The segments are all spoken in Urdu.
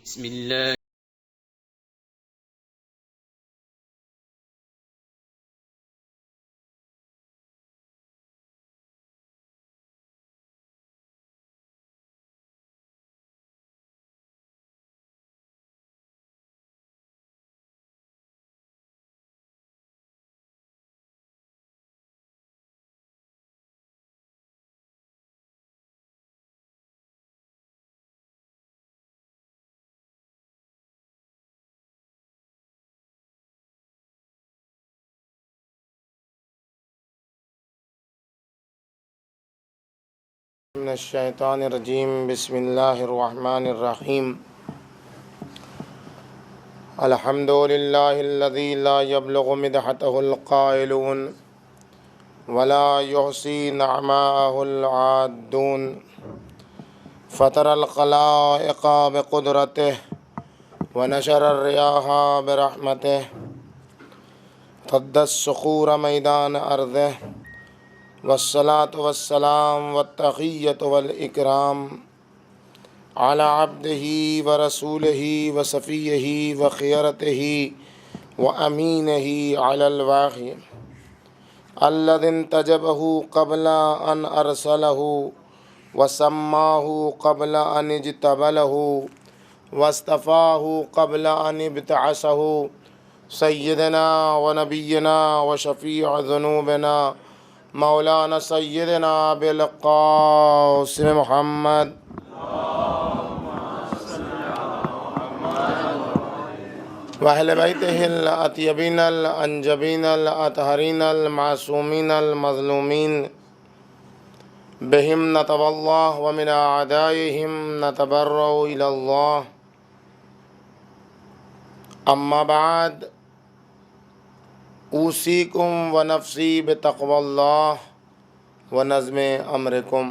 بسم الله من الشیطان الرجیم بسم اللہ الرحمن الرحیم الحمد للہ الذی لا یبلغ مدحته القائلون ولا یحصی نعماءه العادون فطر الخلائق بقدرته ونشر الریاح برحمته فد الصخور میدان ارضه والصلاة والسلام والتحیۃ والاکرام علی عبدہ ورسولہ وصفیہ وخیرتہ وامینہ علی الواحی الذی انتجبہ قبل ان ارسلہ وسماہ قبل ان اجتبلہ واصطفاہ قبل ان ابتعثہ سیدنا ونبینا وشفیع ذنوبنا مولانا سیدنا بالقاسم محمد وأہل بیتہ الاطیبین الانجبین الاطہرین المعصومین المظلومین بہم نتواللہ ومن اعدائہم نتبرأ الی اللہ اما بعد اوصیکم ونفسی بتقوی اللہ ونظم امرکم۔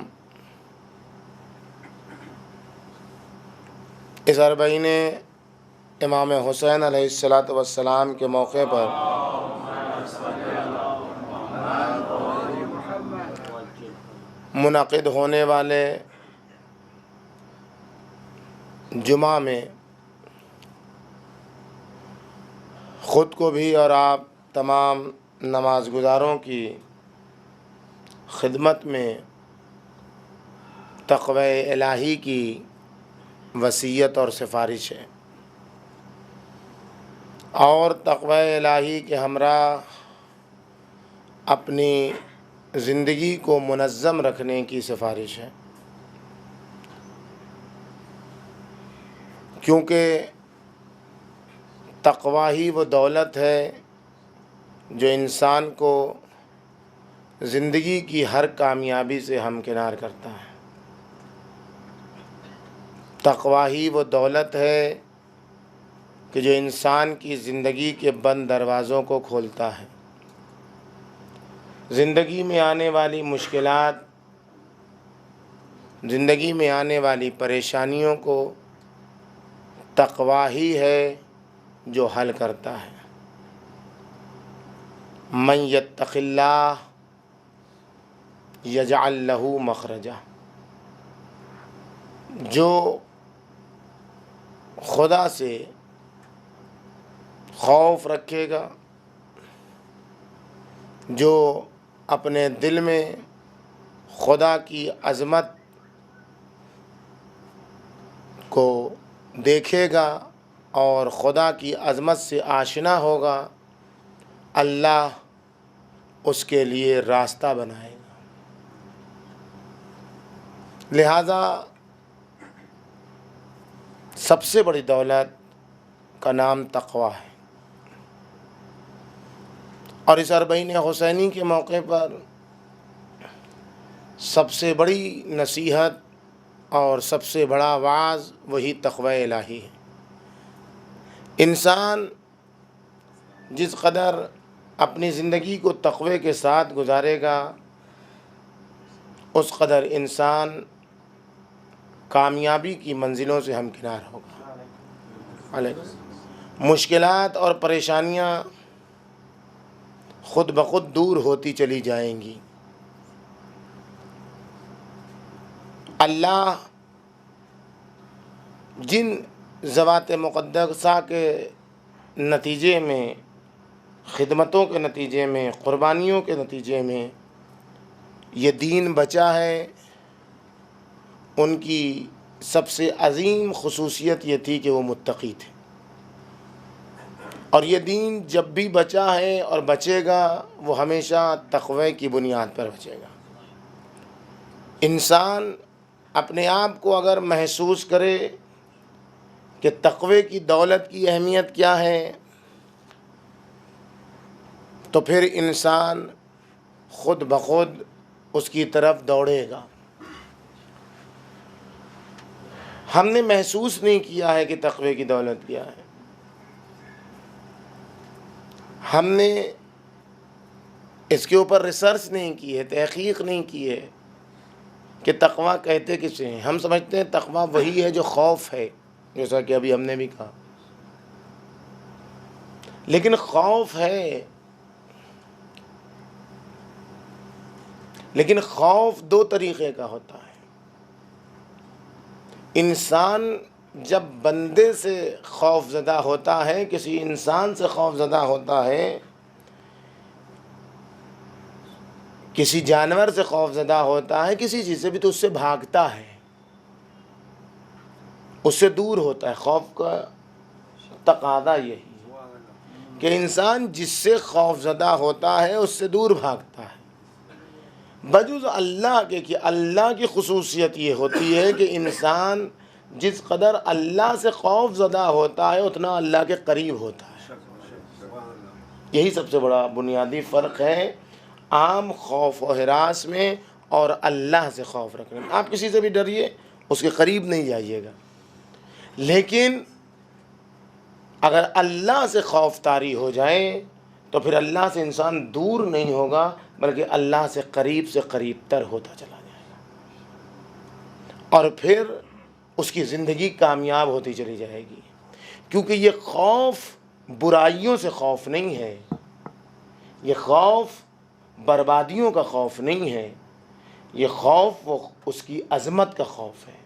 اس اربعین امام حسین علیہ السلام کے موقع پر منعقد ہونے والے جمعہ میں خود کو بھی اور آپ تمام نماز گزاروں کی خدمت میں تقوی الہی کی وصیت اور سفارش ہے، اور تقوی الہی کے ہمراہ اپنی زندگی کو منظم رکھنے کی سفارش ہے، کیونکہ تقوی ہی وہ دولت ہے جو انسان کو زندگی کی ہر کامیابی سے ہمکنار کرتا ہے۔ تقوی ہی وہ دولت ہے کہ جو انسان کی زندگی کے بند دروازوں کو کھولتا ہے۔ زندگی میں آنے والی مشکلات، زندگی میں آنے والی پریشانیوں کو تقوی ہی ہے جو حل کرتا ہے۔ من یتق اللہ یجعل لہ مخرجا، جو خدا سے خوف رکھے گا، جو اپنے دل میں خدا کی عظمت کو دیکھے گا اور خدا کی عظمت سے آشنا ہوگا، اللہ اس کے لیے راستہ بنائے گا۔ لہذا سب سے بڑی دولت کا نام تقوی ہے، اور اس اربعین حسینی کے موقع پر سب سے بڑی نصیحت اور سب سے بڑا وعظ وہی تقوی الہی ہے۔ انسان جس قدر اپنی زندگی کو تقوی کے ساتھ گزارے گا، اس قدر انسان کامیابی کی منزلوں سے ہمکنار ہوگا۔ مشکلات اور پریشانیاں خود بخود دور ہوتی چلی جائیں گی۔ اللہ جن ذوات مقدسہ کے نتیجے میں، خدمتوں کے نتیجے میں، قربانیوں کے نتیجے میں یہ دین بچا ہے، ان کی سب سے عظیم خصوصیت یہ تھی کہ وہ متقی تھے۔ اور یہ دین جب بھی بچا ہے اور بچے گا وہ ہمیشہ تقوی کی بنیاد پر بچے گا۔ انسان اپنے آپ کو اگر محسوس کرے کہ تقوی کی دولت کی اہمیت کیا ہے، تو پھر انسان خود بخود اس کی طرف دوڑے گا۔ ہم نے محسوس نہیں کیا ہے کہ تقوی کی دولت کیا ہے، ہم نے اس کے اوپر ریسرچ نہیں کی ہے، تحقیق نہیں کی ہے کہ تقوی کہتے کسے ہیں۔ ہم سمجھتے ہیں تقوی وہی ہے جو خوف ہے، جیسا کہ ابھی ہم نے بھی کہا، لیکن خوف ہے، لیکن خوف دو طریقے کا ہوتا ہے۔ انسان جب بندے سے خوف زدہ ہوتا ہے، کسی انسان سے خوف زدہ ہوتا ہے، کسی جانور سے خوف زدہ ہوتا ہے، کسی چیز سے بھی، تو اس سے بھاگتا ہے، اس سے دور ہوتا ہے۔ خوف کا تقاضا یہی ہے کہ انسان جس سے خوف زدہ ہوتا ہے اس سے دور بھاگتا ہے، بجز اللہ کے، کہ اللہ کی خصوصیت یہ ہوتی ہے کہ انسان جس قدر اللہ سے خوف زدہ ہوتا ہے اتنا اللہ کے قریب ہوتا ہے۔ یہی سب سے بڑا بنیادی فرق ہے عام خوف و ہراس میں اور اللہ سے خوف رکھنے میں۔ آپ کسی سے بھی ڈریے، اس کے قریب نہیں جائیے گا، لیکن اگر اللہ سے خوف طاری ہو جائے تو پھر اللہ سے انسان دور نہیں ہوگا بلکہ اللہ سے قریب تر ہوتا چلا جائے گا، اور پھر اس کی زندگی کامیاب ہوتی چلی جائے گی، کیونکہ یہ خوف برائیوں سے خوف نہیں ہے، یہ خوف بربادیوں کا خوف نہیں ہے، یہ خوف وہ اس کی عظمت کا خوف ہے۔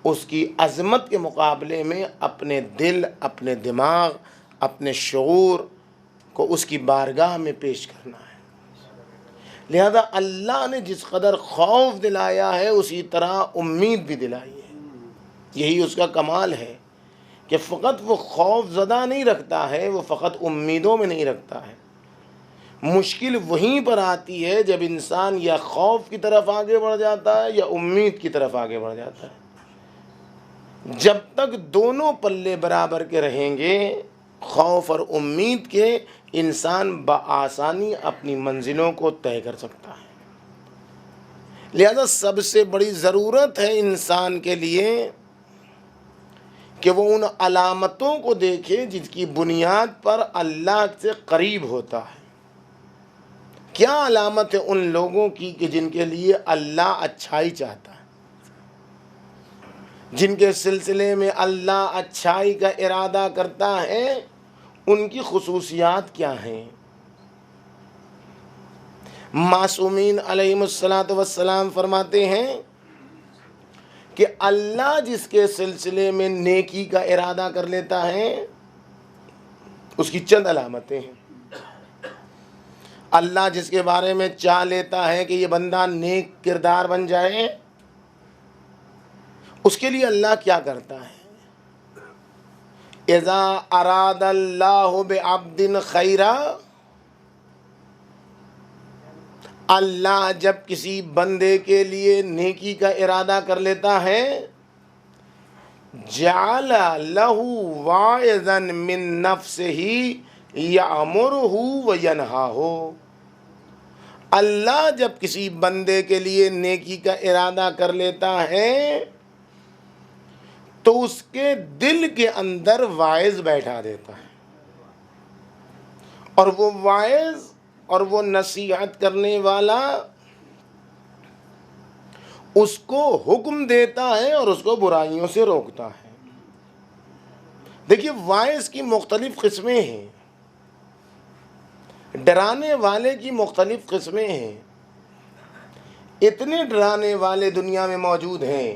اس کی عظمت کے مقابلے میں اپنے دل، اپنے دماغ، اپنے شعور کو اس کی بارگاہ میں پیش کرنا ہے۔ لہذا اللہ نے جس قدر خوف دلایا ہے اسی طرح امید بھی دلائی ہے۔ یہی اس کا کمال ہے کہ فقط وہ خوف زدہ نہیں رکھتا ہے، وہ فقط امیدوں میں نہیں رکھتا ہے۔ مشکل وہیں پر آتی ہے جب انسان یا خوف کی طرف آگے بڑھ جاتا ہے یا امید کی طرف آگے بڑھ جاتا ہے۔ جب تک دونوں پلے برابر کے رہیں گے، خوف اور امید کے، انسان بآسانی اپنی منزلوں کو طے کر سکتا ہے۔ لہذا سب سے بڑی ضرورت ہے انسان کے لیے کہ وہ ان علامتوں کو دیکھے جس کی بنیاد پر اللہ سے قریب ہوتا ہے۔ کیا علامت ہے ان لوگوں کی کہ جن کے لیے اللہ اچھائی چاہتا ہے، جن کے سلسلے میں اللہ اچھائی کا ارادہ کرتا ہے، ان کی خصوصیات کیا ہیں؟ معصومین علیہم السلام فرماتے ہیں کہ اللہ جس کے سلسلے میں نیکی کا ارادہ کر لیتا ہے اس کی چند علامتیں ہیں۔ اللہ جس کے بارے میں چاہ لیتا ہے کہ یہ بندہ نیک کردار بن جائے، اس کے لیے اللہ کیا کرتا ہے؟ اذا اراد اللہ بعبد خیرا، اللہ جب کسی بندے کے لیے نیکی کا ارادہ کر لیتا ہے، جعل لہ واعظا من نفسہ یأمرہ وینہاہ۔ اللہ جب کسی بندے کے لیے نیکی کا ارادہ کر لیتا ہے تو اس کے دل کے اندر واعظ بیٹھا دیتا ہے، اور وہ واعظ اور وہ نصیحت کرنے والا اس کو حکم دیتا ہے اور اس کو برائیوں سے روکتا ہے۔ دیکھیے، واعظ کی مختلف قسمیں ہیں، ڈرانے والے کی مختلف قسمیں ہیں۔ اتنے ڈرانے والے دنیا میں موجود ہیں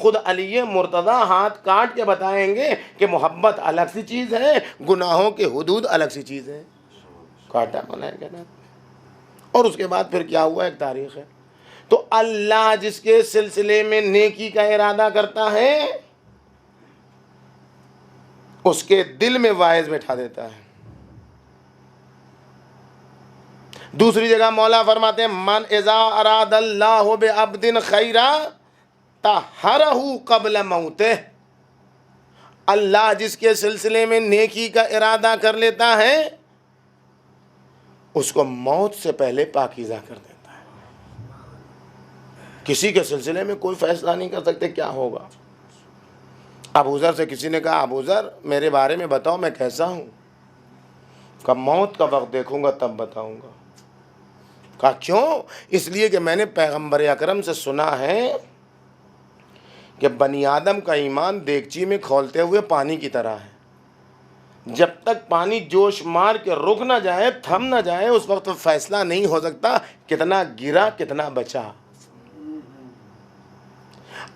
خود علی مرتضی ہاتھ کاٹ کے بتائیں گے کہ محبت الگ سی چیز ہے، گناہوں کے حدود الگ سی چیز ہے. کاٹا بنایا گیا نا. اور اس کے بعد پھر کیا ہوا، ایک تاریخ ہے. تو اللہ جس کے سلسلے میں نیکی کا ارادہ کرتا ہے اس کے دل میں واعظ بٹھا دیتا ہے. دوسری جگہ مولا فرماتے ہیں من اذا اراد اللہ بعبد خیرا طہرہ قبل موتہ. اللہ جس کے سلسلے میں نیکی کا ارادہ کر لیتا ہے اس کو موت سے پہلے پاکیزہ کر دیتا ہے. کسی کے سلسلے میں کوئی فیصلہ نہیں کر سکتے کیا ہوگا. ابوذر سے کسی نے کہا ابوذر میرے بارے میں بتاؤ میں کیسا ہوں. کب موت کا وقت دیکھوں گا تب بتاؤں گا. کہا کیوں؟ اس لیے کہ میں نے پیغمبر اکرم سے سنا ہے کہ بنی آدم کا ایمان دیگچی میں کھولتے ہوئے پانی کی طرح ہے. جب تک پانی جوش مار کے رک نہ جائے، تھم نہ جائے، اس وقت فیصلہ نہیں ہو سکتا کتنا گرا کتنا بچا.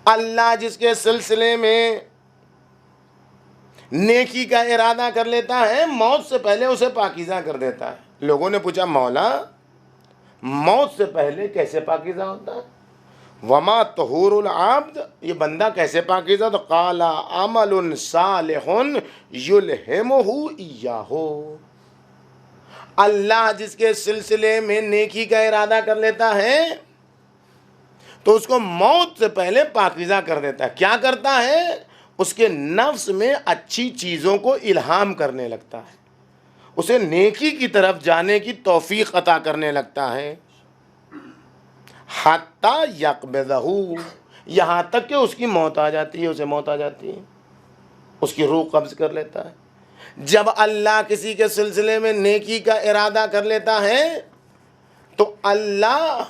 اللہ جس کے سلسلے میں نیکی کا ارادہ کر لیتا ہے موت سے پہلے اسے پاکیزہ کر دیتا ہے. لوگوں نے پوچھا مولا موت سے پہلے کیسے پاکیزہ ہوتا ہے؟ وما طہور العبد، یہ بندہ کیسے پاکیزہ؟ تو قال عمل صالح یلہمہ ایاہ. اللہ جس کے سلسلے میں نیکی کا ارادہ کر لیتا ہے تو اس کو موت سے پہلے پاکیزہ کر دیتا ہے. کیا کرتا ہے؟ اس کے نفس میں اچھی چیزوں کو الہام کرنے لگتا ہے، اسے نیکی کی طرف جانے کی توفیق عطا کرنے لگتا ہے. حتی یقبضہ، یہاں تک کہ اس کی موت آ جاتی ہے، اسے موت آ جاتی ہے، اس کی روح قبض کر لیتا ہے. جب اللہ کسی کے سلسلے میں نیکی کا ارادہ کر لیتا ہے تو اللہ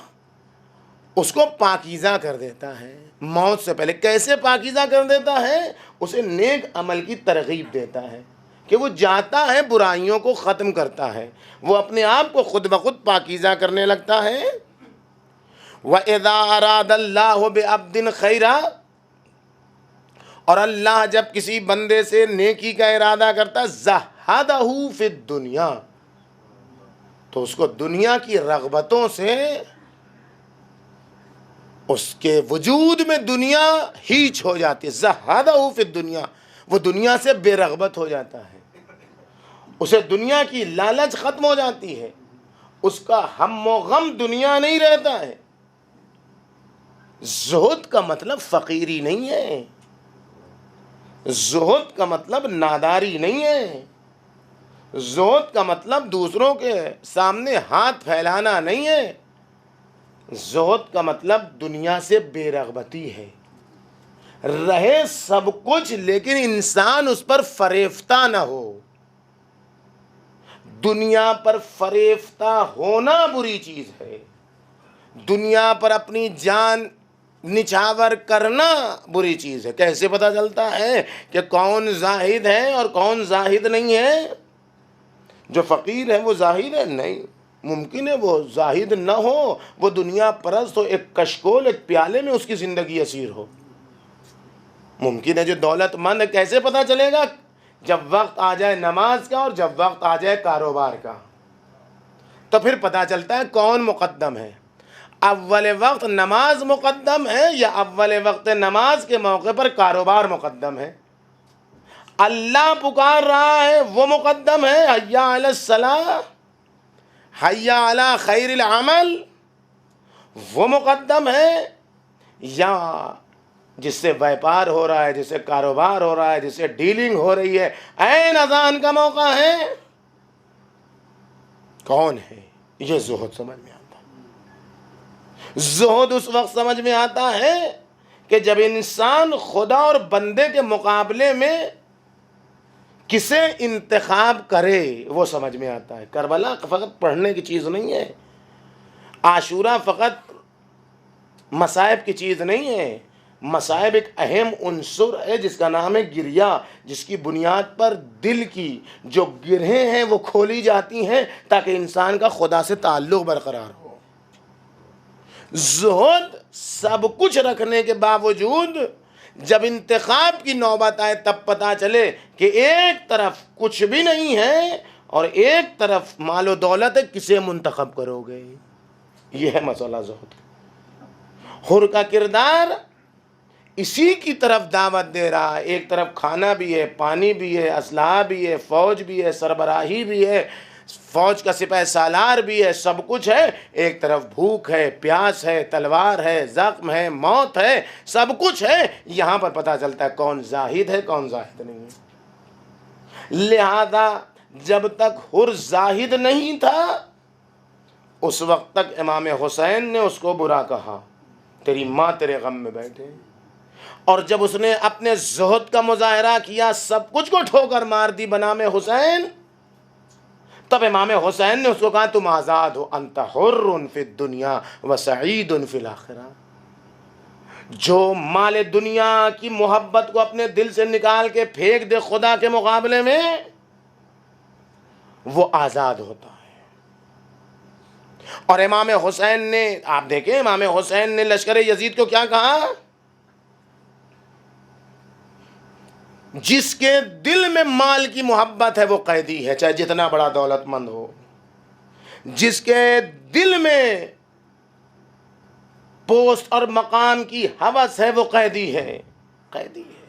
اس کو پاکیزہ کر دیتا ہے موت سے پہلے. کیسے پاکیزہ کر دیتا ہے؟ اسے نیک عمل کی ترغیب دیتا ہے کہ وہ جاتا ہے برائیوں کو ختم کرتا ہے، وہ اپنے آپ کو خود بخود پاکیزہ کرنے لگتا ہے. وَإِذَا أَرَادَ اللَّهُ بِعَبْدٍ خَيْرًا، اور اللہ جب کسی بندے سے نیکی کا ارادہ کرتا ہے زَہَّدَهُ فِي الدُّنْيَا، تو اس کو دنیا کی رغبتوں سے، اس کے وجود میں دنیا ہیچ ہو جاتی ہے. زَہَّدَهُ فِي الدُّنْيَا، وہ دنیا سے بے رغبت ہو جاتا ہے، اسے دنیا کی لالچ ختم ہو جاتی ہے، اس کا ہم و غم دنیا نہیں رہتا ہے. زہد کا مطلب فقیری نہیں ہے، زہد کا مطلب ناداری نہیں ہے، زہد کا مطلب دوسروں کے سامنے ہاتھ پھیلانا نہیں ہے. زہد کا مطلب دنیا سے بے رغبتی ہے. رہے سب کچھ لیکن انسان اس پر فریفتہ نہ ہو. دنیا پر فریفتہ ہونا بری چیز ہے، دنیا پر اپنی جان نچھاور کرنا بری چیز ہے. کیسے پتہ چلتا ہے کہ کون زاہد ہے اور کون زاہد نہیں ہے؟ جو فقیر ہے وہ زاہد ہے؟ نہیں، ممکن ہے وہ زاہد نہ ہو، وہ دنیا پرست ہو، ایک کشکول ایک پیالے میں اس کی زندگی اسیر ہو. ممکن ہے جو دولت مند ہے. کیسے پتہ چلے گا؟ جب وقت آ جائے نماز کا اور جب وقت آ جائے کاروبار کا، تو پھر پتہ چلتا ہے کون مقدم ہے. اول وقت نماز مقدم ہے یا اول وقت نماز کے موقع پر کاروبار مقدم ہے؟ اللہ پکار رہا ہے وہ مقدم ہے، حی علی الصلاۃ، حی علی خیر العمل، وہ مقدم ہے، یا جس سے ویپار ہو رہا ہے، جس سے کاروبار ہو رہا ہے، جس سے ڈیلنگ ہو رہی ہے، عین اذان کا موقع ہے؟ کون ہے؟ یہ زہد سمجھ میں آتا ہے. زہد اس وقت سمجھ میں آتا ہے کہ جب انسان خدا اور بندے کے مقابلے میں کسے انتخاب کرے وہ سمجھ میں آتا ہے. کربلا فقط پڑھنے کی چیز نہیں ہے، عاشورہ فقط مصائب کی چیز نہیں ہے. مصائب ایک اہم عنصر ہے جس کا نام ہے گریہ، جس کی بنیاد پر دل کی جو گرہیں ہیں وہ کھولی جاتی ہیں تاکہ انسان کا خدا سے تعلق برقرار ہو. زہد سب کچھ رکھنے کے باوجود جب انتخاب کی نوبت آئے تب پتہ چلے کہ ایک طرف کچھ بھی نہیں ہے اور ایک طرف مال و دولت ہے، کسے منتخب کرو گے؟ یہ ہے مسئلہ زہد۔ حر کا کردار اسی کی طرف دعوت دے رہا ہے، ایک طرف کھانا بھی ہے، پانی بھی ہے، اسلحہ بھی ہے، فوج بھی ہے، سربراہی بھی ہے، فوج کا سپہ سالار بھی ہے، سب کچھ ہے، ایک طرف بھوک ہے، پیاس ہے، تلوار ہے، زخم ہے، موت ہے، سب کچھ ہے۔ یہاں پر پتہ چلتا ہے کون زاہد ہے، کون زاہد نہیں ہے۔ لہذا جب تک حر زاہد نہیں تھا اس وقت تک امام حسین نے اس کو برا کہا، تیری ماں تیرے غم میں بیٹھے۔ اور جب اس نے اپنے زہد کا مظاہرہ کیا، سب کچھ کو ٹھوکر مار دی بنام حسین، تب امام حسین نے اس کو کہا تم آزاد ہو، انت حر فی الدنیا و سعید فی الاخرہ۔ جو مال دنیا کی محبت کو اپنے دل سے نکال کے پھینک دے خدا کے مقابلے میں، وہ آزاد ہوتا ہے۔ اور امام حسین نے، آپ دیکھیں امام حسین نے لشکر یزید کو کیا کہا؟ جس کے دل میں مال کی محبت ہے وہ قیدی ہے، چاہے جتنا بڑا دولت مند ہو۔ جس کے دل میں پوسٹ اور مقام کی ہوس ہے وہ قیدی ہے، قیدی ہے۔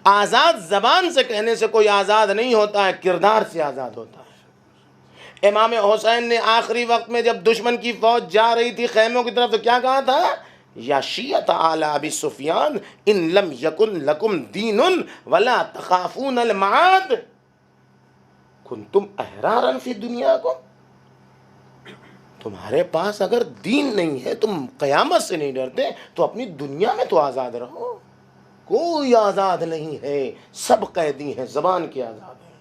آزاد زبان سے کہنے سے کوئی آزاد نہیں ہوتا ہے، کردار سے آزاد ہوتا ہے۔ امام حسین نے آخری وقت میں جب دشمن کی فوج جا رہی تھی خیموں کی طرف تو کیا کہا تھا؟ یا شیعۃ آل ابی سفیان ان لم یکن لکم دین ولا تخافون المعاد کنتم احرارا فی دنیاکم۔ تمہارے پاس اگر دین نہیں ہے، تم قیامت سے نہیں ڈرتے، تو اپنی دنیا میں تو آزاد رہو۔ کوئی آزاد نہیں ہے، سب قیدی ہیں، زبان کی آزاد ہے۔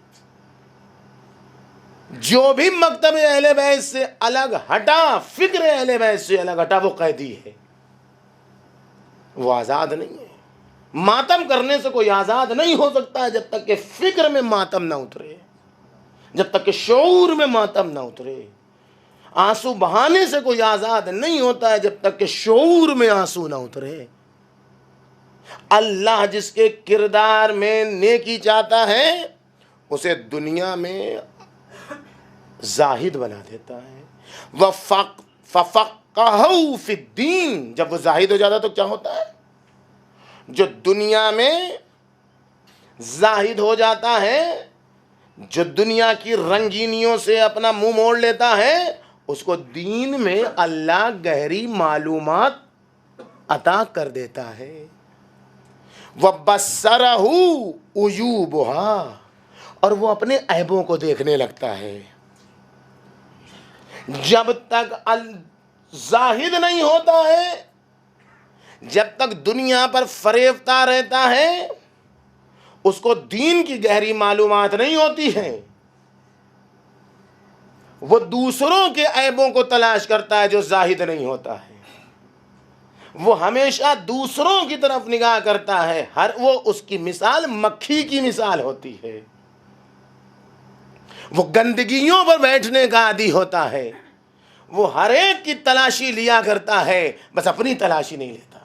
جو بھی مکتب اہل بیت سے الگ ہٹا، فکر اہل بیت سے الگ ہٹا، وہ قیدی ہے، وہ آزاد نہیں ہے۔ ماتم کرنے سے کوئی آزاد نہیں ہو سکتا ہے جب تک کہ فکر میں ماتم نہ اترے، جب تک کہ شعور میں ماتم نہ اترے۔ آنسو بہانے سے کوئی آزاد نہیں ہوتا ہے جب تک کہ شعور میں آنسو نہ اترے۔ اللہ جس کے کردار میں نیکی چاہتا ہے اسے دنیا میں زاہد بنا دیتا ہے۔ فَفَقَّهُ فِي الدِّينِ، جب وہ زاہد ہو جاتا تو کیا ہوتا ہے؟ جو دنیا میں زاہد ہو جاتا ہے، جو دنیا کی رنگینیوں سے اپنا منہ موڑ لیتا ہے، اس کو دین میں اللہ گہری معلومات عطا کر دیتا ہے۔ وَبَصَّرَهُ عُيُوبُهَا، اور وہ اپنے عیبوں کو دیکھنے لگتا ہے۔ جب تک زاہد نہیں ہوتا ہے، جب تک دنیا پر فریبتا رہتا ہے، اس کو دین کی گہری معلومات نہیں ہوتی ہے۔ وہ دوسروں کے عیبوں کو تلاش کرتا ہے جو زاہد نہیں ہوتا ہے۔ وہ ہمیشہ دوسروں کی طرف نگاہ کرتا ہے، وہ اس کی مثال مکھی کی مثال ہوتی ہے۔ وہ گندگیوں پر بیٹھنے کا عادی ہوتا ہے، وہ ہر ایک کی تلاشی لیا کرتا ہے، بس اپنی تلاشی نہیں لیتا۔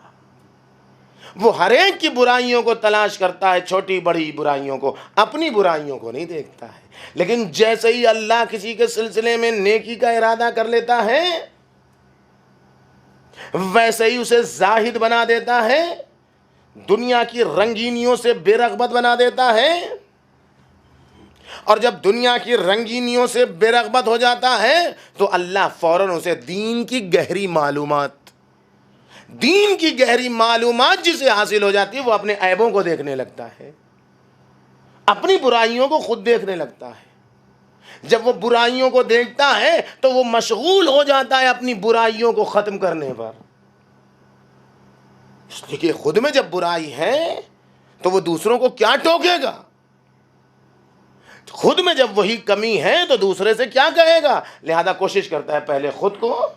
وہ ہر ایک کی برائیوں کو تلاش کرتا ہے، چھوٹی بڑی برائیوں کو، اپنی برائیوں کو نہیں دیکھتا ہے۔ لیکن جیسے ہی اللہ کسی کے سلسلے میں نیکی کا ارادہ کر لیتا ہے، ویسے ہی اسے زاہد بنا دیتا ہے، دنیا کی رنگینیوں سے بے رغبت بنا دیتا ہے۔ اور جب دنیا کی رنگینیوں سے بے رغبت ہو جاتا ہے تو اللہ فوراً اسے دین کی گہری معلومات جسے حاصل ہو جاتی ہے، وہ اپنے عیبوں کو دیکھنے لگتا ہے، اپنی برائیوں کو خود دیکھنے لگتا ہے۔ جب وہ برائیوں کو دیکھتا ہے تو وہ مشغول ہو جاتا ہے اپنی برائیوں کو ختم کرنے پر۔ اس لیے کہ خود میں جب برائی ہے تو وہ دوسروں کو کیا ٹوکے گا؟ خود میں جب وہی کمی ہے تو دوسرے سے کیا کہے گا؟ لہذا کوشش کرتا ہے پہلے خود کو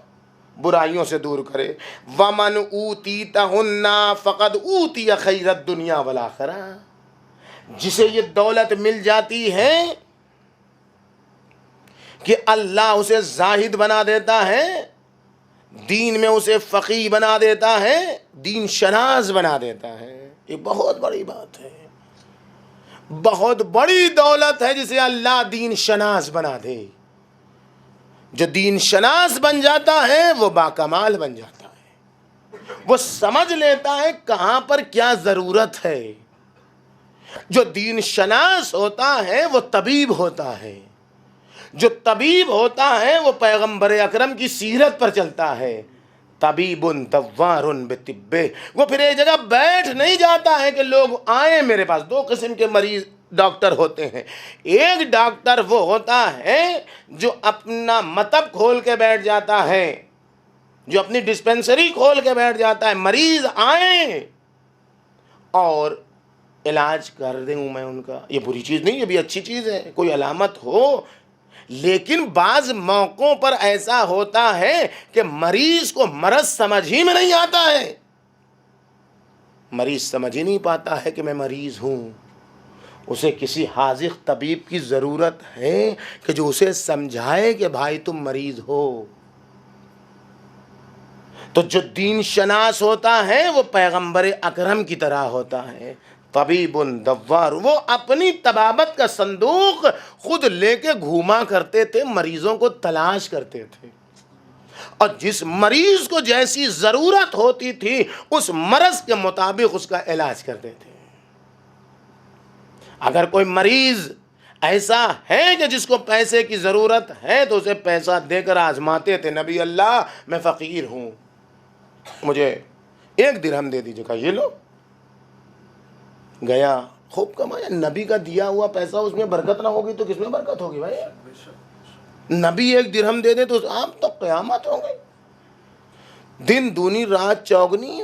برائیوں سے دور کرے۔ وَمَنْ أُوتِيتَهُنَّ فَقَدْ أُوتِيَ خَيْرَ الدُّنْيَا وَالْآخِرَةِ، جسے یہ دولت مل جاتی ہے کہ اللہ اسے زاہد بنا دیتا ہے، دین میں اسے فقیہ بنا دیتا ہے، دین شناس بنا دیتا ہے۔ یہ بہت بڑی بات ہے، بہت بڑی دولت ہے جسے اللہ دین شناس بنا دے۔ جو دین شناس بن جاتا ہے وہ باکمال بن جاتا ہے، وہ سمجھ لیتا ہے کہاں پر کیا ضرورت ہے۔ جو دین شناس ہوتا ہے وہ طبیب ہوتا ہے، جو طبیب ہوتا ہے وہ پیغمبر اکرم کی سیرت پر چلتا ہے۔ طبیب دوار بطبہ، وہ پھر ایک جگہ بیٹھ نہیں جاتا ہے کہ لوگ آئیں میرے پاس۔ دو قسم کے مریض ڈاکٹر ہوتے ہیں، ایک ڈاکٹر وہ ہوتا ہے جو اپنا مطب کھول کے بیٹھ جاتا ہے، جو اپنی ڈسپنسری کھول کے بیٹھ جاتا ہے، مریض آئیں اور علاج کر دوں میں ان کا۔ یہ بری چیز نہیں، یہ بھی اچھی چیز ہے، کوئی علامت ہو۔ لیکن بعض موقعوں پر ایسا ہوتا ہے کہ مریض کو مرض سمجھ ہی میں نہیں آتا ہے، مریض سمجھ ہی نہیں پاتا ہے کہ میں مریض ہوں۔ اسے کسی حاذق طبیب کی ضرورت ہے کہ جو اسے سمجھائے کہ بھائی تم مریض ہو۔ تو جو دین شناس ہوتا ہے وہ پیغمبر اکرم کی طرح ہوتا ہے، طبیب دوار۔ وہ اپنی طبابت کا صندوق خود لے کے گھوما کرتے تھے، مریضوں کو تلاش کرتے تھے، اور جس مریض کو جیسی ضرورت ہوتی تھی اس مرض کے مطابق اس کا علاج کرتے تھے۔ اگر کوئی مریض ایسا ہے کہ جس کو پیسے کی ضرورت ہے تو اسے پیسہ دے کر آزماتے تھے۔ نبی اللہ میں فقیر ہوں، مجھے 1 درہم دے دیجیے، کہا یہ لو، گیا خوب کمایا۔ نبی کا دیا ہوا پیسہ اس میں برکت نہ ہوگی تو کس میں برکت ہوگی بھائی؟ نبی 1 درہم دے دے تو آپ تو قیامت ہو گئی، دن دونی رات چوگنی۔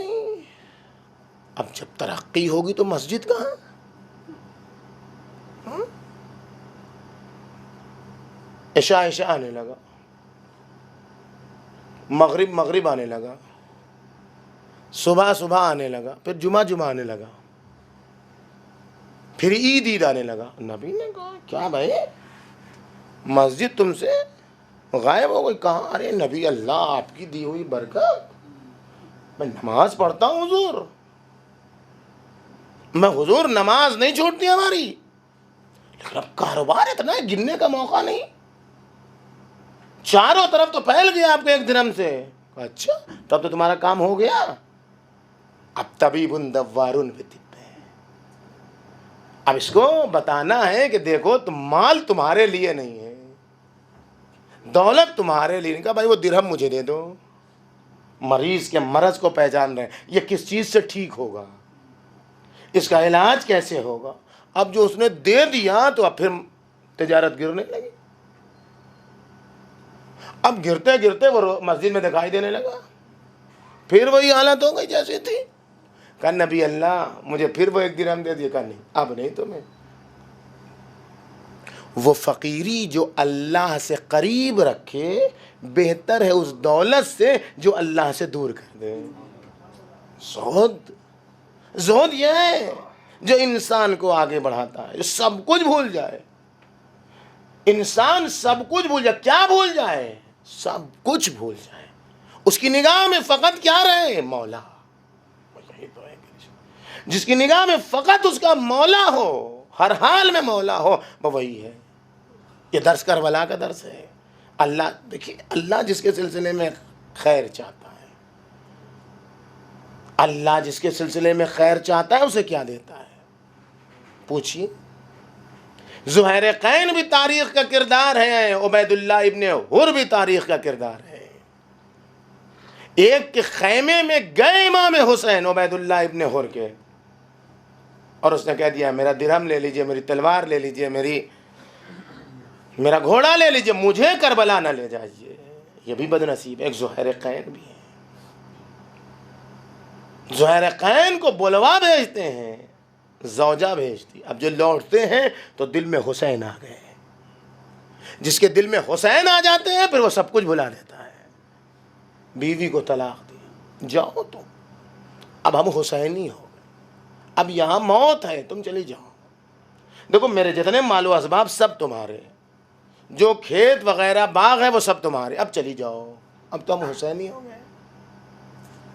اب جب ترقی ہوگی تو مسجد کہاں؟ عشاء آنے لگا، مغرب آنے لگا، صبح آنے لگا، پھر جمعہ آنے لگا، پھر عید آنے لگا۔ نبی نے کہا کیا بھائی مسجد تم سے غائب ہو گئی؟ کہاں؟ ارے نبی اللہ آپ کی دی ہوئی برکت، میں نماز پڑھتا ہوں حضور، میں حضور نماز نہیں چھوٹتی ہماری، لیکن اب کاروبار اتنا ہے گننے کا موقع نہیں، چاروں طرف تو پھیل گیا آپ کے 1 درہم سے۔ اچھا تب تو تمہارا کام ہو گیا۔ اب طبیب دوار بطبہ، اب اس کو بتانا ہے کہ دیکھو مال تمہارے لیے نہیں ہے، دولت تمہارے لیے نہیں۔ کہا بھائی وہ درہم مجھے دے دو۔ مریض کے مرض کو پہچان رہے ہیں، یہ کس چیز سے ٹھیک ہوگا، اس کا علاج کیسے ہوگا۔ اب جو اس نے دے دیا تو اب پھر تجارت گرنے لگی، اب گرتے گرتے وہ مسجد میں دکھائی دینے لگا، پھر وہی حالت ہو گئی جیسی تھی۔ کہا نبی اللہ مجھے پھر وہ 1 درہم دے دیا۔ کہا نہیں اب نہیں تمہیں۔ وہ فقیری جو اللہ سے قریب رکھے بہتر ہے اس دولت سے جو اللہ سے دور کر دے۔ زہد یہ ہے جو انسان کو آگے بڑھاتا ہے، جو سب کچھ بھول جائے۔ انسان سب کچھ بھول جائے، کیا بھول جائے؟ سب کچھ بھول جائے، اس کی نگاہ میں فقط کیا رہے؟ مولا۔ جس کی نگاہ میں فقط اس کا مولا ہو، ہر حال میں مولا ہو، وہ وہی ہے۔ یہ درس کربلا کا درس ہے۔ اللہ دیکھیے، اللہ جس کے سلسلے میں خیر چاہتا ہے، اللہ جس کے سلسلے میں خیر چاہتا ہے اسے کیا دیتا ہے؟ پوچھیے۔ زہیرقین بھی تاریخ کا کردار ہے، عبید اللہ ابن حر بھی تاریخ کا کردار ہے۔ ایک کے خیمے میں گئے امام حسین عبید اللہ ابن حر کے، اور اس نے کہہ دیا میرا درہم لے لیجئے، میری تلوار لے لیجئے، میرا گھوڑا لے لیجئے، مجھے کربلا نہ لے جائیے۔ یہ بھی بدنصیب، ایک زہیرقین بھی ہے۔ زہیرقین کو بلوا بھیجتے ہیں، زوجہ بھیجتی، اب جو لوٹتے ہیں تو دل میں حسین آ گئے۔ جس کے دل میں حسین آ جاتے ہیں پھر وہ سب کچھ بھلا دیتا ہے۔ بیوی کو طلاق دی، جاؤ تم، اب ہم حسینی ہو گئے، اب یہاں موت ہے، تم چلی جاؤ۔ دیکھو میرے جتنے مال و اسباب سب تمہارے، جو کھیت وغیرہ باغ ہے وہ سب تمہارے، اب چلی جاؤ، اب تو ہم حسینی ہو گئے۔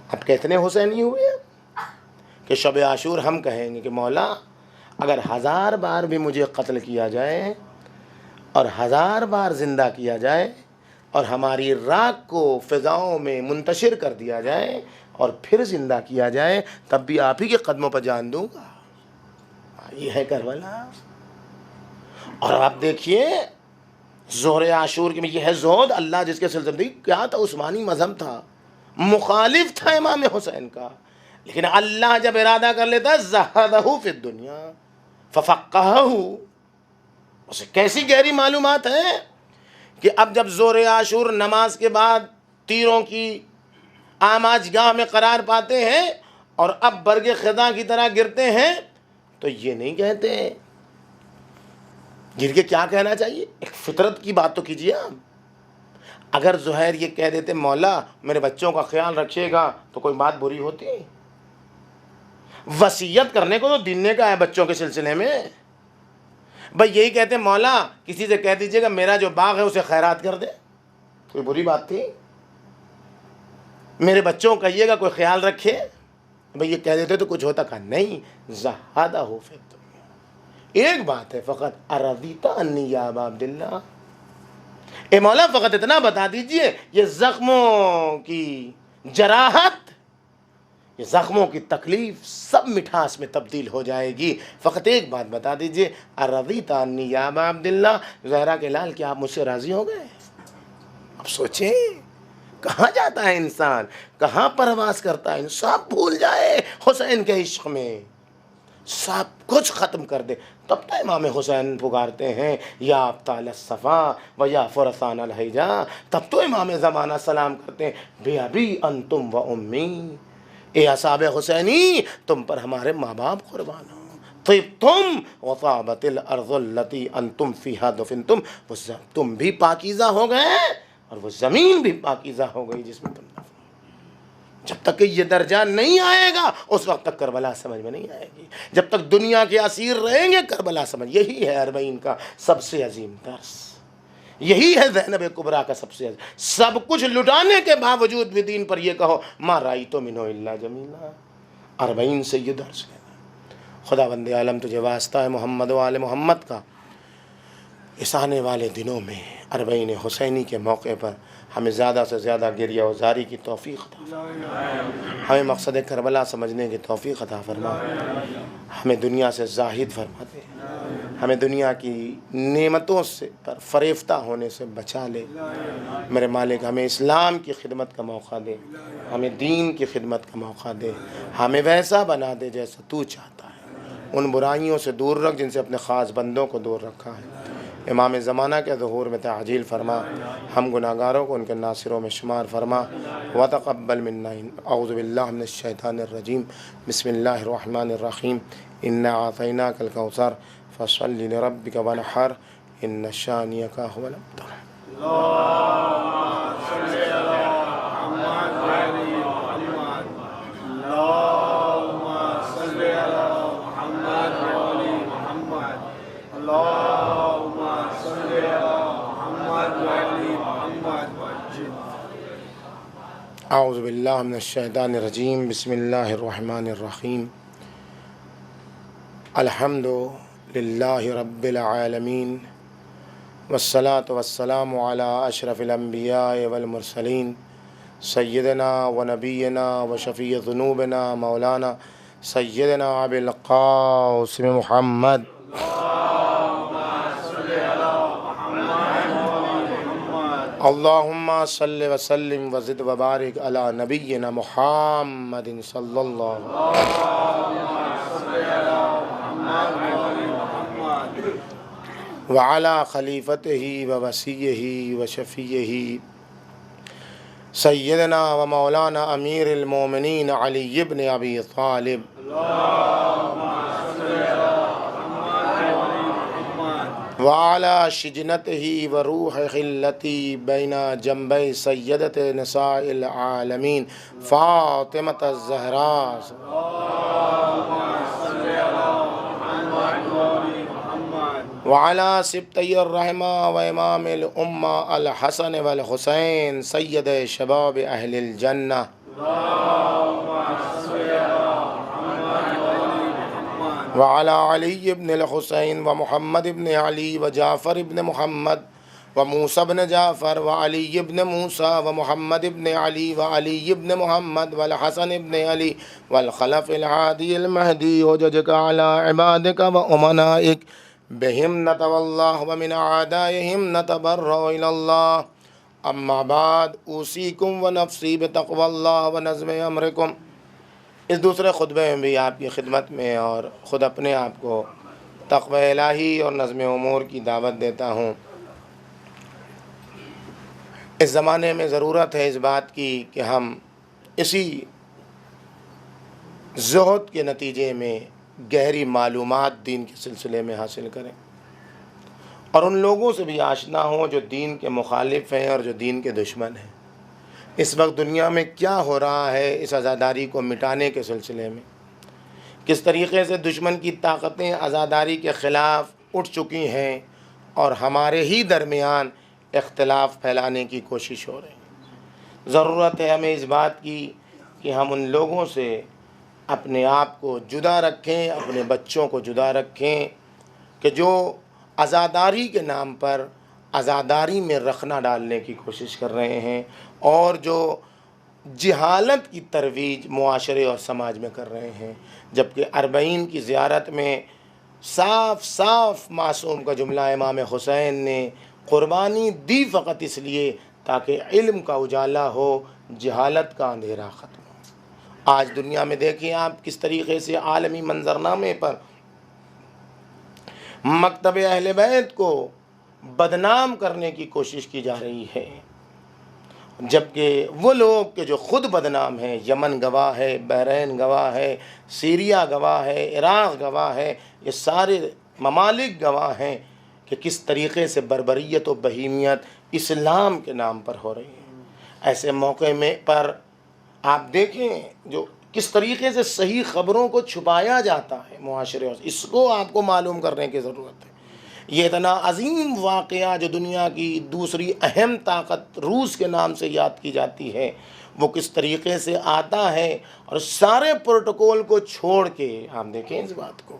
اب کتنے حسینی ہوئے؟ کہ شب عاشور ہم کہیں گے کہ مولا اگر 1000 بار بھی مجھے قتل کیا جائے اور 1000 بار زندہ کیا جائے اور ہماری راکھ کو فضاؤں میں منتشر کر دیا جائے اور پھر زندہ کیا جائے تب بھی آپ ہی کے قدموں پر جان دوں گا. یہ ہے کربلا. اور آپ دیکھیے ظہر عاشور کے میں یہ ہے زہد. اللہ جس کے سلسلے میں کیا تھا, عثمانی مذہب تھا, مخالف تھا امام حسین کا, لیکن اللہ جب ارادہ کر لیتا زہدہ فی الدنیا ففقہہ. اسے کیسی گہری معلومات ہیں کہ اب جب ظہر عاشور نماز کے بعد تیروں کی آماج گاہ میں قرار پاتے ہیں اور اب برگ خزاں کی طرح گرتے ہیں تو یہ نہیں کہتے. گر کے کیا کہنا چاہیے؟ ایک فطرت کی بات تو کیجیے آپ. اگر زہیر یہ کہہ دیتے مولا میرے بچوں کا خیال رکھیے گا تو کوئی بات بری ہوتی؟ وصیت کرنے کو تو دین نے کہا ہے بچوں کے سلسلے میں. بھائی یہی کہتے مولا کسی سے کہہ دیجیے گا میرا جو باغ ہے اسے خیرات کر دے, کوئی بری بات تھی؟ میرے بچوں کو کہیے گا کوئی خیال رکھے, بھائی یہ کہہ دیتے تو کچھ ہوتا کہا نہیں. زہادہ ہو فی الدنیا. ایک بات ہے فقط ارضیت انی یا ابا عبداللہ, اے مولا فقط اتنا بتا دیجئے یہ زخموں کی جراحت, یہ زخموں کی تکلیف سب مٹھاس میں تبدیل ہو جائے گی. فقط ایک بات بتا دیجئے ارضیت انی یا ابا عبداللہ, زہرا کے لال کیا آپ مجھ سے راضی ہو گئے؟ اب سوچیں کہاں جاتا ہے انسان, کہاں پرواز کرتا ہے, سب بھول جائے حسین کے عشق میں, سب کچھ ختم کر دے. تب تو امام حسین پکارتے ہیں یا ابطال الصفا و یا فرسان الحجا. تب تو امام زمانہ سلام کرتے ہیں بے ابی انتم و امی, اے اصحاب حسینی تم پر ہمارے ماں باپ قربان ہوں. طبتم وطابت الارض التي انتم فیہا دفنتم, تم بھی پاکیزہ ہو گئے اور وہ زمین بھی پاکیزہ ہو گئی جس میں تم دفن. جب تک کہ یہ درجہ نہیں آئے گا اس وقت تک کربلا سمجھ میں نہیں آئے گی. جب تک دنیا کے اسیر رہیں گے کربلا سمجھ. یہی ہے اربعین کا سب سے عظیم درس, یہی ہے زینب کبریٰ کا سب سے عظیم. سب کچھ لٹانے کے باوجود بھی دین پر یہ کہو ما رأیت منہ الا جمیلا. اربعین سے یہ درس ہے. خدا بند عالم تجھے واسطہ ہے محمد و آل محمد کا, اس آنے والے دنوں میں اربعین حسینی کے موقع پر ہمیں زیادہ سے زیادہ گریہ و زاری کی توفیق عطا فرما. ہمیں مقصد کربلا سمجھنے کی توفیق عطا فرما. ہمیں دنیا سے زاہد فرما دے. ہمیں دنیا کی نعمتوں سے پر فریفتہ ہونے سے بچا لے. میرے مالک ہمیں اسلام کی خدمت کا موقع دے, ہمیں دین کی خدمت کا موقع دے. ہمیں ویسا بنا دے جیسا تو چاہتا ہے. ان برائیوں سے دور رکھ جن سے اپنے خاص بندوں کو دور رکھا ہے. امام زمانہ کے ظہور میں تعجیل فرما. ہم گناہگاروں کو ان کے ناصروں میں شمار فرما. وتقبل منا. اعوذ باللہ من الشیطان الرجیم. بسم اللہ الرحمن الرحیم. انا اعطیناک الکوثر فصل لربک وانحر ان شانئک هو الابتر. اعوذ باللہ من الشیطان الرجیم. بسم اللہ الرحمن الرحیم. الحمد للہ رب العالمین والصلاة والسلام علی اشرف الانبیاء والمرسلین سیدنا و نبینا و شفیع ذنوبنا مولانا سیدنا ابی القاسم محمد. اللہم صلی وسلم وزد وبارک علی نبینا محمد صلی اللہ وعلی خلیفتہ و وصیہ و شفیعہ سیدنا و مولانا امیر المومنین علی بن ابی طالب. وعلى شجنته وروح خلتي بين جنبي سيدة نساء العالمين فاطمة الزهراء وعلى سبطي الرحمة وإمام الأمة الحسن والحسين سيد شباب أهل الجنة. وعلى علي بن الحسين ومحمد بن علي وجعفر بن محمد وموسى بن جعفر وعلي بن موسى ومحمد بن علي وعلي بن محمد والحسن بن علي والخلف العادي المهدي وجدك على عبادك وأمنائك بهم نتولاه ومن أعدائهم نتبرأ إلى الله اما بعد اوصیکم و نفسی بتقوی اللہ و نظم امرکم۔ اس دوسرے خطبے میں بھی آپ کی خدمت میں اور خود اپنے آپ کو تقوی الہی اور نظم امور کی دعوت دیتا ہوں۔ اس زمانے میں ضرورت ہے اس بات کی کہ ہم اسی زہد کے نتیجے میں گہری معلومات دین کے سلسلے میں حاصل کریں اور ان لوگوں سے بھی آشنا ہوں جو دین کے مخالف ہیں اور جو دین کے دشمن ہیں۔ اس وقت دنیا میں کیا ہو رہا ہے اس عزاداری کو مٹانے کے سلسلے میں، کس طریقے سے دشمن کی طاقتیں عزاداری کے خلاف اٹھ چکی ہیں اور ہمارے ہی درمیان اختلاف پھیلانے کی کوشش ہو رہی ہے۔ ضرورت ہے ہمیں اس بات کی کہ ہم ان لوگوں سے اپنے آپ کو جدا رکھیں، اپنے بچوں کو جدا رکھیں کہ جو عزاداری کے نام پر عزاداری میں رخنا ڈالنے کی کوشش کر رہے ہیں اور جو جہالت کی ترویج معاشرے اور سماج میں کر رہے ہیں، جبکہ اربعین کی زیارت میں صاف صاف معصوم کا جملہ امام حسین نے قربانی دی فقط اس لیے تاکہ علم کا اجالا ہو، جہالت کا اندھیرا ختم ہو۔ آج دنیا میں دیکھیں آپ کس طریقے سے عالمی منظرنامے پر مکتب اہل بیت کو بدنام کرنے کی کوشش کی جا رہی ہے، جبکہ وہ لوگ کہ جو خود بدنام ہیں، یمن گواہ ہے، بحرین گواہ ہے، سیریا گواہ ہے، عراق گواہ ہے، یہ سارے ممالک گواہ ہیں کہ کس طریقے سے بربریت و بہیمیت اسلام کے نام پر ہو رہی ہے۔ ایسے موقع میں پر آپ دیکھیں جو کس طریقے سے صحیح خبروں کو چھپایا جاتا ہے معاشرے، اس کو آپ کو معلوم کرنے کی ضرورت ہے۔ یہ اتنا عظیم واقعہ جو دنیا کی دوسری اہم طاقت روس کے نام سے یاد کی جاتی ہے، وہ کس طریقے سے آتا ہے اور سارے پروٹوکول کو چھوڑ کے آپ دیکھیں اس بات کو،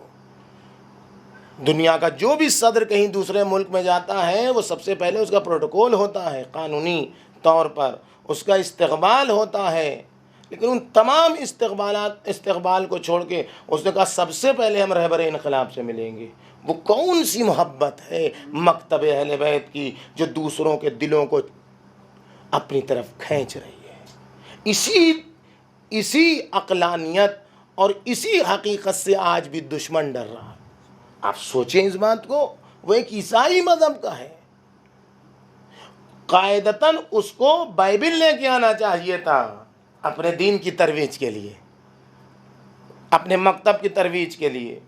دنیا کا جو بھی صدر کہیں دوسرے ملک میں جاتا ہے وہ سب سے پہلے اس کا پروٹوکول ہوتا ہے، قانونی طور پر اس کا استقبال ہوتا ہے، لیکن ان تمام استقبال کو چھوڑ کے اس نے کہا سب سے پہلے ہم رہبر انقلاب سے ملیں گے۔ وہ کون سی محبت ہے مکتب اہل بیت کی جو دوسروں کے دلوں کو اپنی طرف کھینچ رہی ہے؟ اسی عقلانیت اور اسی حقیقت سے آج بھی دشمن ڈر رہا ہے۔ آپ سوچیں اس بات کو، وہ ایک عیسائی مذہب کا ہے، قاعدتاً اس کو بائبل لے کے آنا چاہیے تھا اپنے دین کی ترویج کے لیے، اپنے مکتب کی ترویج کے لیے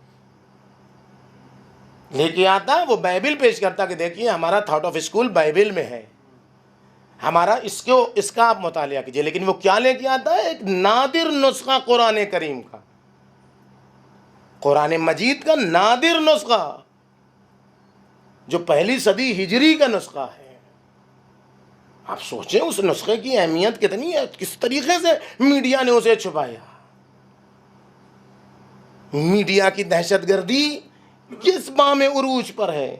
لے کے آتا، وہ بائبل پیش کرتا کہ دیکھیے ہمارا تھاٹ آف اسکول بائبل میں ہے، ہمارا اس کا آپ مطالعہ کیجئے، لیکن وہ کیا لے کے آتا ہے؟ ایک نادر نسخہ قرآن کریم کا، قرآن مجید کا نادر نسخہ جو پہلی صدی ہجری کا نسخہ ہے۔ آپ سوچیں اس نسخے کی اہمیت کتنی ہے، کس طریقے سے میڈیا نے اسے چھپایا۔ میڈیا کی دہشت گردی کس بام عروج پر ہے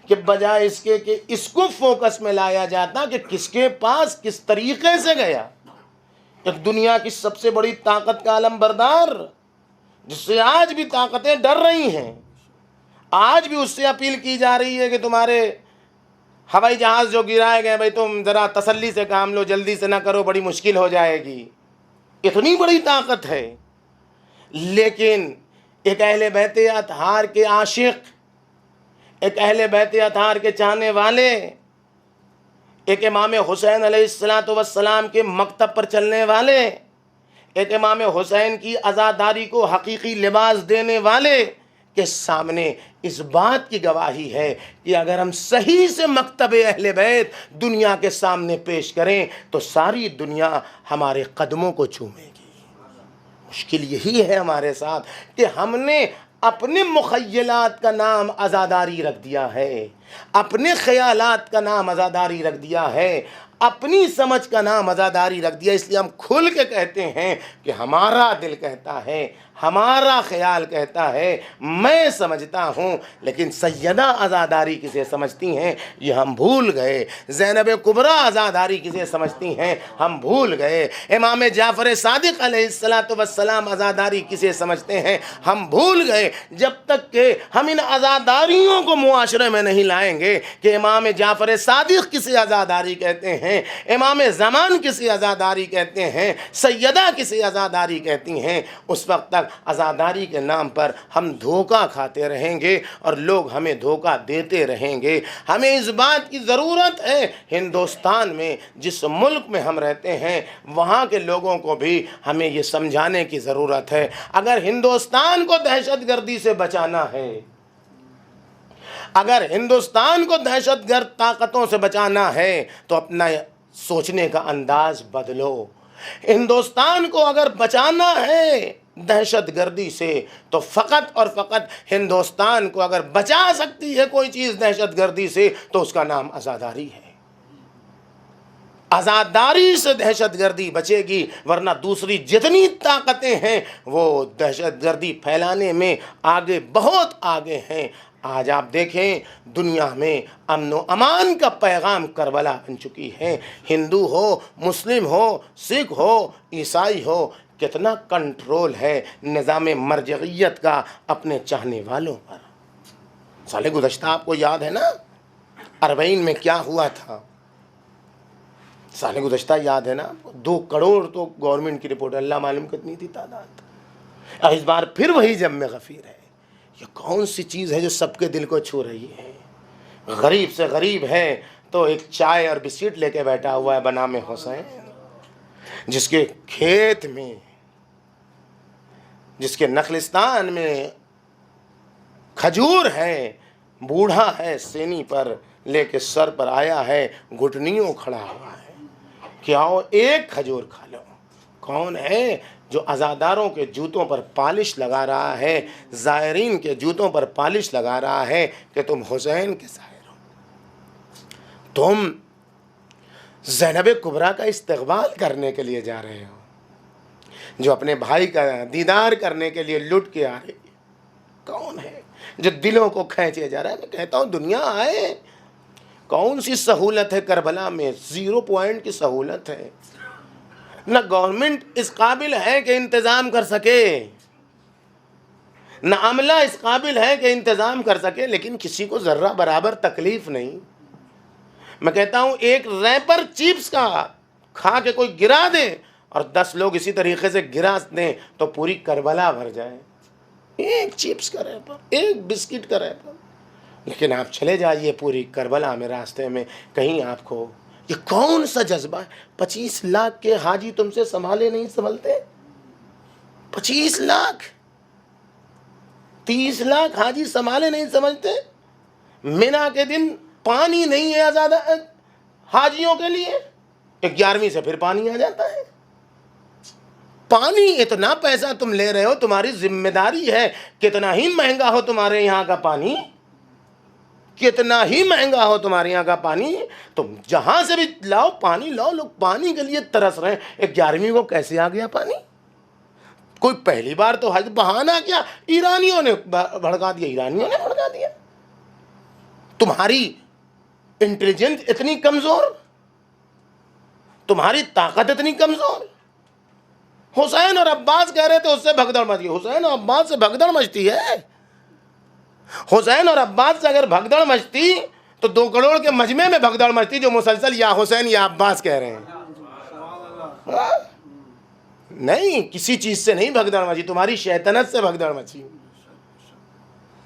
کہ بجائے اس کے کہ اس کو فوکس میں لایا جاتا کہ کس کے پاس کس طریقے سے گیا، ایک دنیا کی سب سے بڑی طاقت کا علم بردار جس سے آج بھی طاقتیں ڈر رہی ہیں، آج بھی اس سے اپیل کی جا رہی ہے کہ تمہارے ہوائی جہاز جو گرائے گئے بھائی تم ذرا تسلی سے کام لو، جلدی سے نہ کرو، بڑی مشکل ہو جائے گی، اتنی بڑی طاقت ہے۔ لیکن ایک اہل بیت اطہار کے عاشق، ایک اہل بیت اطہار کے چاہنے والے، ایک امام حسین علیہ السلام کے مکتب پر چلنے والے، ایک امام حسین کی عزاداری کو حقیقی لباس دینے والے کے سامنے اس بات کی گواہی ہے کہ اگر ہم صحیح سے مکتب اہل بیت دنیا کے سامنے پیش کریں تو ساری دنیا ہمارے قدموں کو چومے گی۔ مشکل یہی ہے ہمارے ساتھ کہ ہم نے اپنے مخیلات کا نام عزاداری رکھ دیا ہے، اپنے خیالات کا نام عزاداری رکھ دیا ہے، اپنی سمجھ کا نام عزاداری رکھ دیا. اس لیے ہم کھل کے کہتے ہیں کہ ہمارا دل کہتا ہے, ہمارا خیال کہتا ہے, میں سمجھتا ہوں. لیکن سیدہ عزاداری کسے سمجھتی ہیں یہ ہم بھول گئے. زینب کبریٰ عزاداری کسے سمجھتی ہیں ہم بھول گئے. امام جعفر صادق علیہ السلام عزاداری کسے سمجھتے ہیں ہم بھول گئے. جب تک کہ ہم ان عزاداریوں کو معاشرے میں نہیں لائیں گے کہ امام جعفر صادق کسے عزاداری کہتے ہیں, امام زمان کسے عزاداری کہتے ہیں, سیدہ کسے عزاداری کہتی ہیں, اس وقت تک عزاداری کے نام پر ہم دھوکہ کھاتے رہیں گے اور لوگ ہمیں دھوکہ دیتے رہیں گے. ہمیں اس بات کی ضرورت ہے, ہندوستان میں جس ملک میں ہم رہتے ہیں وہاں کے لوگوں کو بھی ہمیں یہ سمجھانے کی ضرورت ہے. اگر ہندوستان کو دہشت گردی سے بچانا ہے, اگر ہندوستان کو دہشت گرد طاقتوں سے بچانا ہے تو اپنا سوچنے کا انداز بدلو. ہندوستان کو اگر بچانا ہے دہشت گردی سے تو فقط اور فقط ہندوستان کو اگر بچا سکتی ہے کوئی چیز دہشت گردی سے تو اس کا نام عزاداری ہے. عزاداری سے دہشت گردی بچے گی, ورنہ دوسری جتنی طاقتیں ہیں وہ دہشت گردی پھیلانے میں آگے, بہت آگے ہیں. آج آپ دیکھیں دنیا میں امن و امان کا پیغام کربلا بن چکی ہے. ہندو ہو, مسلم ہو, سکھ ہو, عیسائی ہو, کتنا کنٹرول ہے نظام مرجعیت کا اپنے چاہنے والوں پر. سال گزشتہ آپ کو یاد ہے نا اربعین میں کیا ہوا تھا؟ سال گزشتہ یاد ہے نا, 2 کروڑ تو گورنمنٹ کی رپورٹ, اللہ معلوم کتنی تھی تعداد. اس بار پھر وہی جب میں غفیر ہے. یہ کون سی چیز ہے جو سب کے دل کو چھو رہی ہے؟ غریب سے غریب ہے تو ایک چائے اور بسکٹ لے کے بیٹھا ہوا ہے بنام حسین, جس کے کھیت میں, جس کے نخلستان میں کھجور ہے, بوڑھا ہے, سینی پر لے کے سر پر آیا ہے, گھٹنیوں کھڑا ہوا ہے کہ آؤ ایک کھجور کھا لو. کون ہے جو عزاداروں کے جوتوں پر پالش لگا رہا ہے, زائرین کے جوتوں پر پالش لگا رہا ہے کہ تم حسین کے زائر ہو, تم زینب کبریٰ کا استقبال کرنے کے لیے جا رہے ہو, جو اپنے بھائی کا دیدار کرنے کے لیے لٹ کے آ رہی ہے. کون ہے جو دلوں کو کھینچے جا رہا ہے؟ میں کہتا ہوں دنیا آئے. کون سی سہولت ہے کربلا میں؟ 0 پوائنٹ کی سہولت ہے. نہ گورنمنٹ اس قابل ہے کہ انتظام کر سکے, نہ عملہ اس قابل ہے کہ انتظام کر سکے, لیکن کسی کو ذرہ برابر تکلیف نہیں. میں کہتا ہوں ایک ریپر چپس کا کھا کے کوئی گرا دے اور 10 لوگ اسی طریقے سے گرا دیں تو پوری کربلا بھر جائے. ایک چپس کا ریپر, ایک بسکٹ کا ریپر. لیکن آپ چلے جائیے پوری کربلا میں راستے میں کہیں آپ کو, یہ کون سا جذبہ ہے؟ 25 لاکھ کے حاجی تم سے سنبھالے نہیں سنبھلتے. 25 لاکھ, 30 لاکھ حاجی سنبھالے نہیں سمجھتے. مینا کے دن پانی نہیں ہے زیادہ حاجیوں کے لیے, 11ویں سے پھر پانی آ جاتا ہے. پانی اتنا پیسہ تم لے رہے ہو, تمہاری ذمہ داری ہے. کتنا ہی مہنگا ہو تمہارے یہاں کا پانی, کتنا ہی مہنگا ہو تمہارے یہاں کا پانی, تم جہاں سے بھی لاؤ پانی لاؤ. لوگ پانی کے لیے ترس رہے ہیں. 11ویں کو کیسے آ گیا پانی؟ کوئی پہلی بار تو حج بہانا کیا, ایرانیوں نے بھڑکا دیا, ایرانیوں نے بھڑکا دیا. تمہاری انٹیلیجنس اتنی کمزور, تمہاری طاقت اتنی کمزور. حسین اور عباس کہہ رہے تھے اس سے بھگدڑ مچی. حسین اور عباس سے بھگدڑ مچتی ہے. حسین اور عباس سے اگر بھگدڑ مچتی تو 2 کروڑ کے مجمع میں بھگدڑ مچتی جو مسلسل یا حسین یا عباس کہہ رہے ہیں. نہیں, کسی چیز سے نہیں بھگدڑ مچی, تمہاری شیطنت سے بھگدڑ مچی,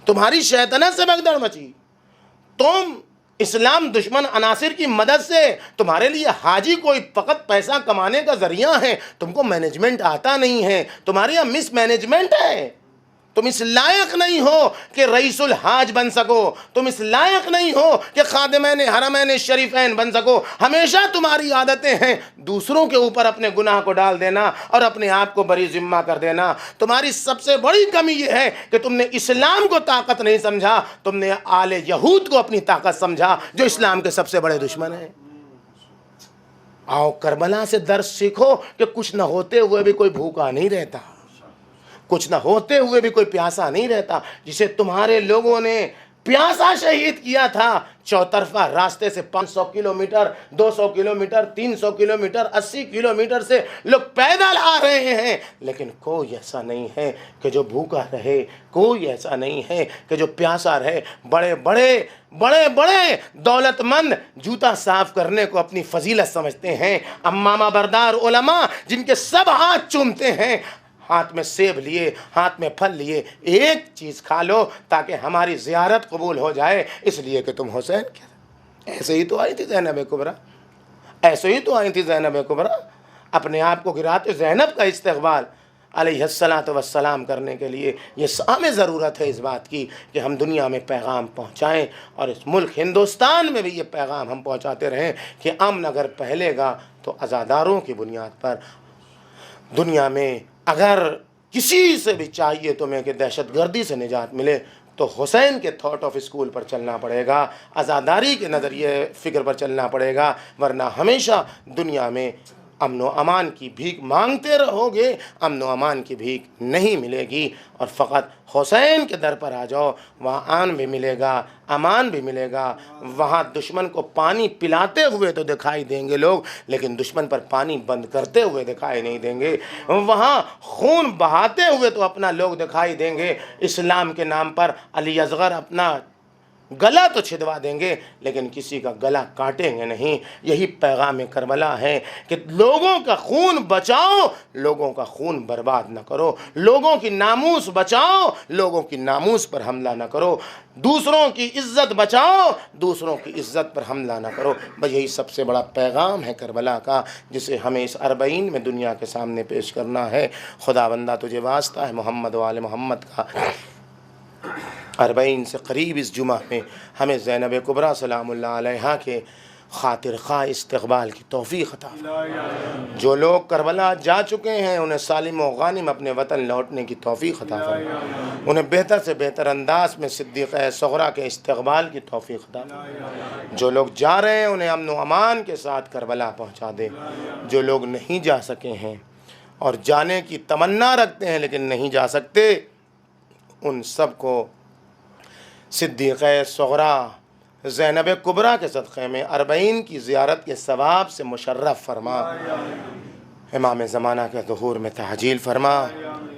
تمہاری شیطنت سے بھگدڑ مچی. تم اسلام دشمن عناصر کی مدد سے, تمہارے لیے حاجی کوئی فقط پیسہ کمانے کا ذریعہ ہے. تم کو مینجمنٹ آتا نہیں ہے, تمہارے یہاں مس مینجمنٹ ہے. تم اس لائق نہیں ہو کہ رئیس الحاج بن سکو, تم اس لائق نہیں ہو کہ خادمین حرمین شریفین بن سکو. ہمیشہ تمہاری عادتیں ہیں دوسروں کے اوپر اپنے گناہ کو ڈال دینا اور اپنے آپ کو بری ذمہ کر دینا. تمہاری سب سے بڑی کمی یہ ہے کہ تم نے اسلام کو طاقت نہیں سمجھا, تم نے آل یہود کو اپنی طاقت سمجھا جو اسلام کے سب سے بڑے دشمن ہیں. آؤ کربلا سے درس سیکھو کہ کچھ نہ ہوتے ہوئے بھی کوئی بھوکا نہیں رہتا، کچھ نہ ہوتے ہوئے بھی کوئی پیاسا نہیں رہتا۔ جسے تمہارے لوگوں نے پیاسا شہید کیا تھا، چوطرفہ راستے سے 500 کلومیٹر، 200 کلومیٹر، 300 کلومیٹر، 80 کلومیٹر سے لوگ پیدل آ رہے ہیں، لیکن کوئی ایسا نہیں ہے کہ جو بھوکا رہے، کوئی ایسا نہیں ہے کہ جو پیاسا رہے۔ بڑے بڑے دولت مند جوتا صاف کرنے کو اپنی فضیلت سمجھتے ہیں، امامہ بردار علماء جن کے سب ہاتھ چومتے ہیں، ہاتھ میں سیب لیے، ہاتھ میں پھل لیے، ایک چیز کھا لو تاکہ ہماری زیارت قبول ہو جائے، اس لیے کہ تم حسین کے۔ ایسے ہی تو آئی تھی زینب کبریٰ، ایسے ہی تو آئی تھی زینب کبریٰ، اپنے آپ کو گراتے زینب کا استقبال علیہ الصلاۃ والسلام کرنے کے لیے۔ یہ ہمیں ضرورت ہے اس بات کی کہ ہم دنیا میں پیغام پہنچائیں، اور اس ملک ہندوستان میں بھی یہ پیغام ہم پہنچاتے رہیں کہ امن اگر پھیلے گا تو عزاداروں کی بنیاد پر۔ دنیا میں اگر کسی سے بھی چاہیے تمہیں کہ دہشت گردی سے نجات ملے تو حسین کے تھاٹ آف اسکول پر چلنا پڑے گا، عزاداری کے نظریے فکر پر چلنا پڑے گا، ورنہ ہمیشہ دنیا میں امن و امان کی بھیک مانگتے رہو گے، امن و امان کی بھیک نہیں ملے گی۔ اور فقط حسین کے در پر آ جاؤ، وہاں امن بھی ملے گا، امان بھی ملے گا۔ وہاں دشمن کو پانی پلاتے ہوئے تو دکھائی دیں گے لوگ، لیکن دشمن پر پانی بند کرتے ہوئے دکھائی نہیں دیں گے۔ وہاں خون بہاتے ہوئے تو اپنا لوگ دکھائی دیں گے، اسلام کے نام پر علی اصغر اپنا گلا تو چھدوا دیں گے لیکن کسی کا گلا کاٹیں گے نہیں۔ یہی پیغام کربلا ہے کہ لوگوں کا خون بچاؤ، لوگوں کا خون برباد نہ کرو، لوگوں کی ناموس بچاؤ، لوگوں کی ناموس پر حملہ نہ کرو، دوسروں کی عزت بچاؤ، دوسروں کی عزت پر حملہ نہ کرو۔ بس یہی سب سے بڑا پیغام ہے کربلا کا، جسے ہمیں اس 40 میں دنیا کے سامنے پیش کرنا ہے۔ خدا بندہ تجھے واسطہ ہے محمد و آل محمد کا، 40 سے قریب اس جمعہ میں ہمیں زینب کبریٰ سلام اللہ علیہا کے خاطر خواہ استقبال کی توفیق عطا فرما۔ جو لوگ کربلا جا چکے ہیں انہیں سالم و غانم اپنے وطن لوٹنے کی توفیق عطا فرما، انہیں بہتر سے بہتر انداز میں صدیقہ صغریٰ کے استقبال کی توفیق عطا فرما۔ جو لوگ جا رہے ہیں انہیں امن و امان کے ساتھ کربلا پہنچا دے۔ جو لوگ نہیں جا سکے ہیں اور جانے کی تمنا رکھتے ہیں لیکن نہیں جا سکتے، ان سب کو صدیقہ صغریٰ زینب کبریٰ کے صدقے میں 40 کی زیارت کے ثواب سے مشرف فرما۔ امام زمانہ کے ظہور میں تعجیل فرما،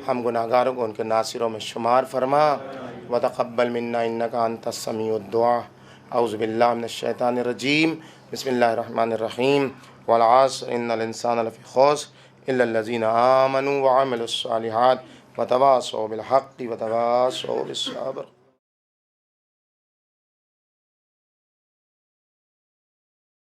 ہم گناہگاروں کو ان کے ناصروں میں شمار فرما۔ وتقبل منا انک انت السمیع الدعاء۔ اعوذ باللہ من الشیطان الرجیم، بسم اللہ الرحمن الرحیم۔ والعصر ان الانسان لفی خسر الا الذین آمنوا وعملوا الصالحات وتواصوا بالحق وتواصوا بالصبر۔